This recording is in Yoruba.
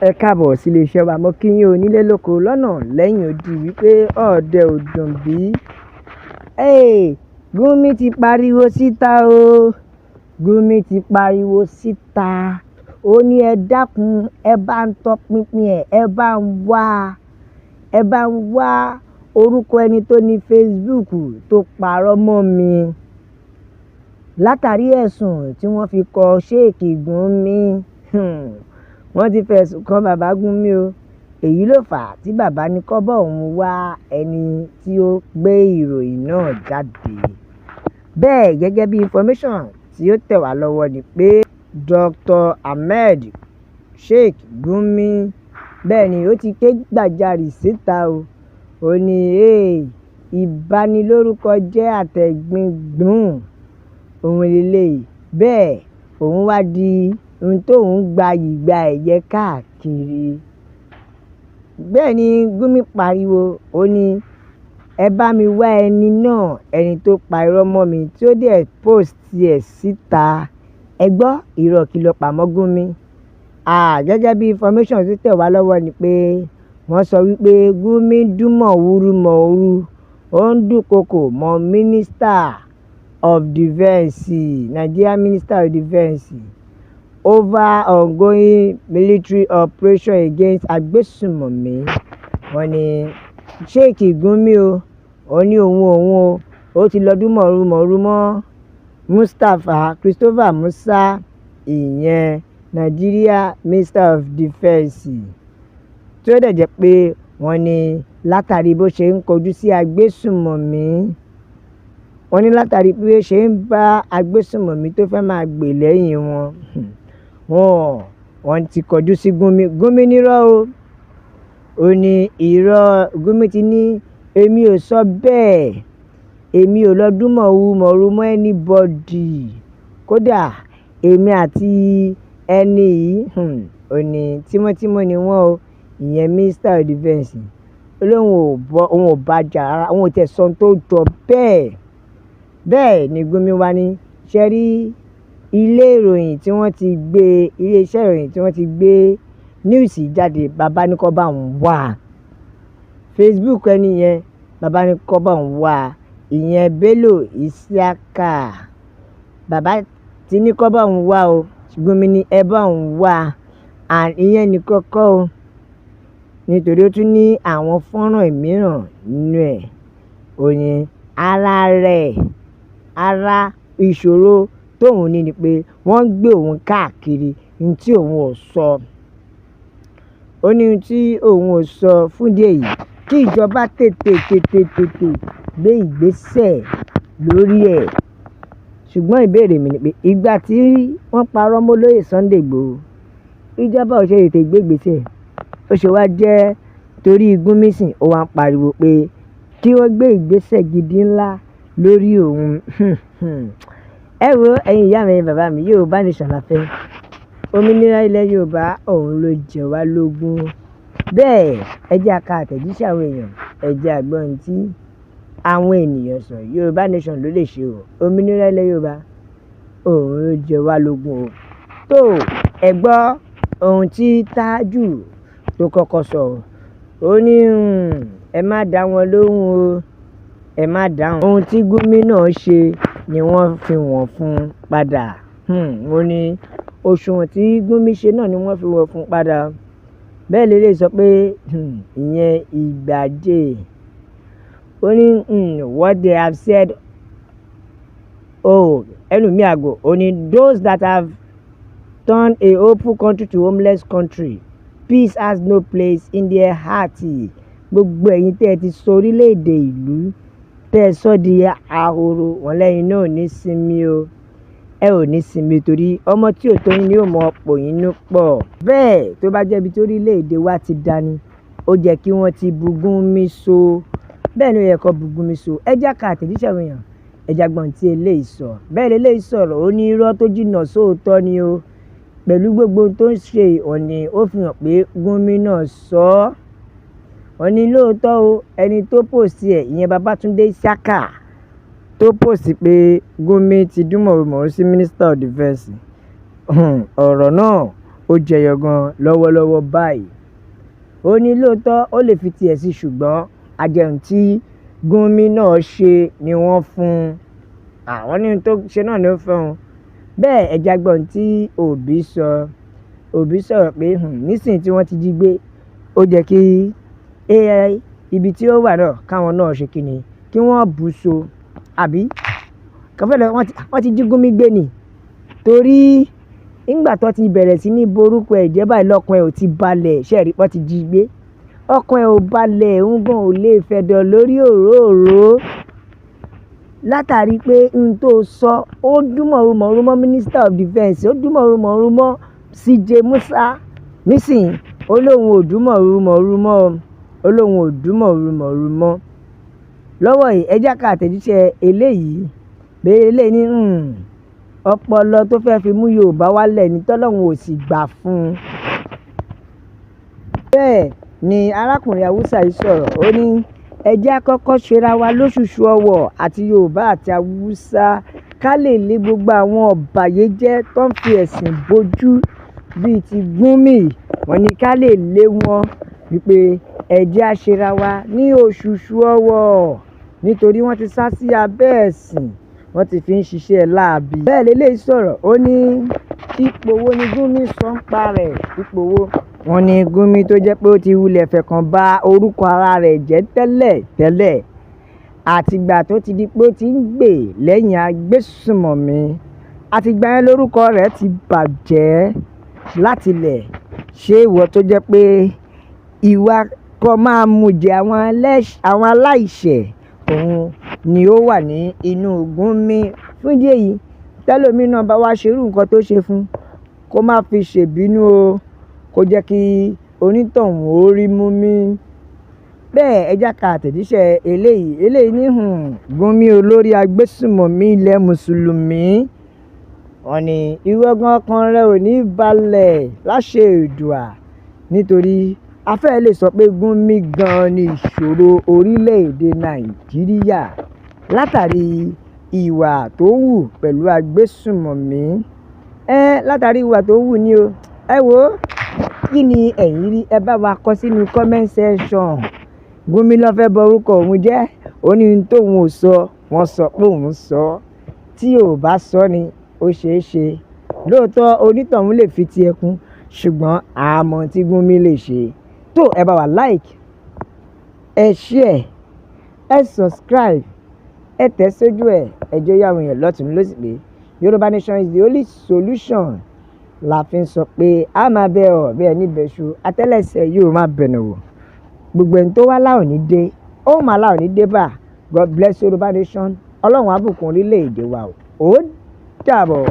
Ẹ káàbọ̀ sí iléeṣẹ́ wa. Mo kí yín o nílé lóko lọ́nà lẹ́yìn odi wípé ọ̀dẹ ò dùn bí. Gumi ti pariwo síta o. Gumi ti pariwo síta. Ó ní ẹ dákun, ẹ bá ń tọpinpin ẹ̀, ẹ bá ń wá orúkọ ẹni tó ní Facebook tó parọ́ mọ́ mi. Látàrí ẹ̀sùn tí wọ́n fi kan Sheik Gumi. Wọ́n ti fẹ̀sùn kan bàbá Gumi o. Èyí ló fà á tí bàbá ní kó bá òun wá ẹni tí ó gbé ìròyìn náà jáde. Bẹ́ẹ̀ gẹ́gẹ́ bí information tí ó tẹ̀ wá lọ́wọ́ ni pé Dr. Ahmed Sheik Gumi bẹ́ẹ̀ ni ó ti ké gbàjarè síta o. Ó ní ìbanilórúkọ jẹ́ àtẹ̀gbingbùn òun lélẹ́yìí. Bẹ́ẹ̀ òun wá di ohun tóun gba ẹ̀yẹ káàkiri. Bẹ́ẹ̀ ni Gumi pariwo, ó ní ẹ bá mi wá ẹni náà, ẹni tó pa irọ́ mọ́ mi tí ó dẹ̀ post ẹ̀ síta. Ẹ gbọ́ irọ́ kí ló pa mọ́ Gumi. Gẹ́gẹ́ bí information tó tẹ̀ wá lọ́wọ́ ni pé wọ́n sọ wípé Gumi dúnmọ̀ wúrúmọ̀ọ́rú, ó ń dúnkokò mọ́ Minister of Defence, Nigeria Minister of Defence over ongoing military operation against agbésùmọ̀mí. Wọ́n ní Sheik Gumi o, ó ní òun ó ti lọ dúnmọ̀rúmọ̀ọ́rú mọ́ Christopher Musa, ìyẹn Nigeria Minister of Defence, tí ó dẹ̀ jẹ́ pé wọ́n ní látàrí bó ṣe ń kojú sí agbésùmọ̀mí. Wọ́n ní látàrí bí ó ṣe ń bá agbésùmọ̀mí tó fẹ́ máa gbè lẹ́yìn wọ́n ti kọjú sí Gumi. Gumi nírọ́ o. Ó ní irọ́. Gumi ti ní èmi ò sọ bẹ́ẹ̀, èmi ò lọ dúnmọ̀rúmọ̀ọ́rú mọ́ anybody. Kódà èmi àti ẹni yìí ó ní tímọ́tímọ́ ni wọ́n o, ìyẹn Minister of Defence. Ó lóun ò bá jà rárá, òun ò tẹ̀ sọ tó jọ bẹ́ẹ̀. Bẹ́ẹ̀ ni Gumi wá ní ṣe rí iléeṣẹ́ ìròyìn tí wọ́n ti gbé news jáde, bàbá ní kó bá òun wá Facebook ẹni yẹn, bàbá ní kó bá òun wá ìyẹn Bello Isiaka. Bàbá ti ní kó bá òun wá o. Gumi ní ẹ bá òun wá, ìyẹn ní kọ́kọ́ o, nítorí ó tún ní àwọn fọ́nrán mìíràn nínú ẹ̀. Ó ní ara ìṣòro tóun ní ni pé wọ́n ń gbé òun káàkiri ní tí òun ò sọ. Ó ní tí òun ò sọ fún ìdí èyí kí ìjọba tètè gbé ìgbésẹ̀ lórí ẹ̀. Ṣùgbọ́n ìbéèrè mi ni pé ìgbà tí wọ́n parọ́ mọ́ olóyè Sunday Igboho, ìjọba ò ṣe tètè gbé ìgbésẹ̀. Ó ṣe wá jẹ́ torí Gumi sìn ó wá ń pariwo pé kí wọ́n gbé ìgbésẹ̀ gidi ńlá lórí òun. Ẹ wo ẹ̀yin ìyá mi, bàbá mi, Yorùbá nation la fẹ́. Òmìnira ilẹ̀ Yorùbá òun ló jẹ wá lógún. Bẹ́ẹ̀ ẹ jẹ́ ká àtẹ̀jíṣẹ́ àwọn èèyàn, ẹ jẹ́ àgbọ̀n tí àwọn ènìyàn sọ. Yorùbá nation ló lè ṣe o. Òmìnira ilẹ̀ Yorùbá òun ló jẹ wá lógún o. Tó ẹ gbọ́ ohun tí Tájù tó kọ́kọ́ sọ. Ó ní ẹ má dá wọn lóhùn o, ẹ má dáhùn. Ohun tí Gumi náà ṣe ni wọ́n fi wọ́n fún padà. Ó ní òṣùwọ̀n tí Gumi ṣe náà ni wọ́n fi wọ́n fún padà. Bẹ́ẹ̀ lè sọ pé ìyẹn Ìgbàjẹ. Ó ní what they have said, ẹnu mi àgò. Ó ní those that have turned a hopeful country to homeless country, peace has no place in their heart. Gbogbo ẹ̀yin tẹ́ ẹ ti sọ orílẹ̀-èdè ìlú tẹ́ ẹ sọ di ahoro, wọ́n lẹ́yìn náà ò ní sinmi o. Ẹ ò ní sinmi torí ọmọ tí ò tó yín ni yóò mọ ọ̀pọ̀ yín nú pọ̀. Bẹ́ẹ̀ tó bá jẹ́ ibi tí orílẹ̀-èdè wa ti dání, ó jẹ́ kí wọ́n ti bu Gumi so. Bẹ́ẹ̀ ni ó yẹ kó bu Gumi so. Ẹ jẹ́ ká àtẹ̀jíṣẹ́ àwọn èèyàn, ẹ jẹ́ àgbọ̀n tí eléyìí sọ. Bẹ́ẹ̀ lélẹ́yìí sọ̀rọ̀, ó ní irọ́ tó jìnnà sóòótọ́ ni o. Pẹ̀lú gbogbo tó ń ṣe òní, ó fi hàn pé Gumi náà sọ ọ́. Wọ́n ní lóòótọ́ o, ẹni tó post ẹ̀ ìyẹn Babátúndé Isiaka tó post pé Gumi ti dúnmọ̀rúmọ̀ọ́rú sí Minister of Defence. Ọ̀rọ̀ náà ó ó jẹyọ gan lọ́wọ́lọ́wọ́ báyìí. Ó ní lóòótọ́ ó lè fi tiẹ̀ sí ṣùgbọ́n àjẹun tí Gumi náà ṣe ni wọ́n fún àwọn ní tó ṣe náà ni ó fún un. Bẹ́ẹ̀ ẹja gbọ́n tí Òbí sọ. Òbí sọ̀rọ̀ pé nísìnyí tí wọ́n ti jí gbé ó jẹ́ kí ibi tí ó wà náà káwọn náà ṣe kíni kí wọ́n bù so àbí kọfẹ́lẹ́ wọ́n ti jí Gumi gbé ni torí nígbà tó ti bẹ̀rẹ̀ sí ní borúkọ ẹ̀ jẹ́ báyìí lọ́kàn ẹ̀ ò ti balẹ̀ ṣẹ́ẹ̀rí pọ́ ti jí gbé ọkàn ẹ̀ ò balẹ̀ ń gan ò lè fẹ̀dọ̀ lórí òróòró látàrí pé n tó sọ ó dúnmọ̀rúmọ̀ Minister of Defence ó dúnmọ̀rúmọ̀ CJ Musa nísìnyí ó lóun ò dúnmọ̀rúmọ̀ lọ́wọ́ yìí ẹjá ká àtẹ̀jíṣẹ́ eléyìí bẹ́ẹ̀ eléyìí ní ọpọlọ tó fẹ́ fi mú Yorùbá wálẹ̀ ní tọ́lọ́hun ò sì gbà fún un. Bẹ́ẹ̀ ni arákùnrin Haúsá yìí sọ̀rọ̀ ó ní ẹjẹ́ àkọ́kọ́ ṣera wa lóṣùṣù ọwọ̀ àti Yorùbá àti Haúsá ká lè lé gbogbo àwọn ọ̀bàyéjẹ́ tó ń fi ẹ̀sìn bojú bíi ti Gumi wọ́n ní ká lè lé wọn wípé ẹjẹ́ àṣera wa ní òṣùṣù ọwọ̀ nítorí wọ́n ti sá sí abẹ́ ẹ̀sìn wọ́n ti fi ń ṣiṣẹ́ láabi. Bẹ́ẹ̀ lélẹ́yìí sọ̀rọ̀ ó ní ipò wo ni Gumi sọ ń pa rẹ̀ ipò wo. Wọ́n ní Gumi tó jẹ́ pé ó ti wulẹ̀ fẹ̀kàn bà orúkọ ara rẹ̀ jẹ́ tẹ́lẹ̀ àtìgbà tó ti di pé ó ti ń gbè lẹ́yìn agbésùmọ̀mí àtìgbà yẹn lórúkọ rẹ̀ ti bàjẹ́ látilẹ̀. Ṣé ìwọ tó jẹ́ pé ìwà kan máa mú jẹ àwọn aláìṣẹ̀ òun ni ó wà ní inú Gumi fún ìdí èyí tẹ́lómi náà bá wá ṣerú nǹkan tó ṣe fún kó má fi ṣèbínú o kó jẹ́ kí onítọ̀hún ó rí mú mi. Bẹ́ẹ̀ ẹjá ka àtẹ̀jíṣẹ́ eléyìí ní Gumi olórí agbésùmọ̀mí ilẹ̀ mùsùlùmí wọ́n ní ìwọ́gán ọkàn rẹ̀ ò ní balẹ̀ láṣẹ Èdùà nítorí a fẹ́ lè sọ pé Gumi gan ni ìṣòro orílẹ̀-èdè Nàìjíríà látàrí ìwà tó wù pẹ̀lú agbésùmọ̀mí látàrí ìwà tó wù ni o. Ẹ wò ó kí ni ẹ̀yin rí ẹ bá wa kọ sínú comment section. Gumi ló fẹ́ bọ orúkọ òun jẹ́ ó ní tóun ò sọ wọ́n sọ pé òun sọ tí ò bá sọ ni ó ṣeé ṣe lóòótọ́ onítọ̀hún lè fi ti ẹkún ṣùgbọ́n àmọ́ tí Gumi lè ṣe tó ẹ bá wa like ẹ share ẹ subscribe ẹ tẹ̀ sójú ẹjọ́ yàwọn èèyàn lọ́tún lósì pé Yorùbá Nation is the only solution la fi ń sọ pé a máa bẹ ọ bẹ́ẹ̀ níbẹ̀ ṣu àtẹ́lẹsẹ̀ yóò máa bẹ̀nà wò gbogbo ẹni tó wá láwọn ní dé ó máa láwọn ní dé bá. God bless Yorùbá Nation ọlọ́run á bùkún orílẹ̀-èdè wa ó dàbọ̀.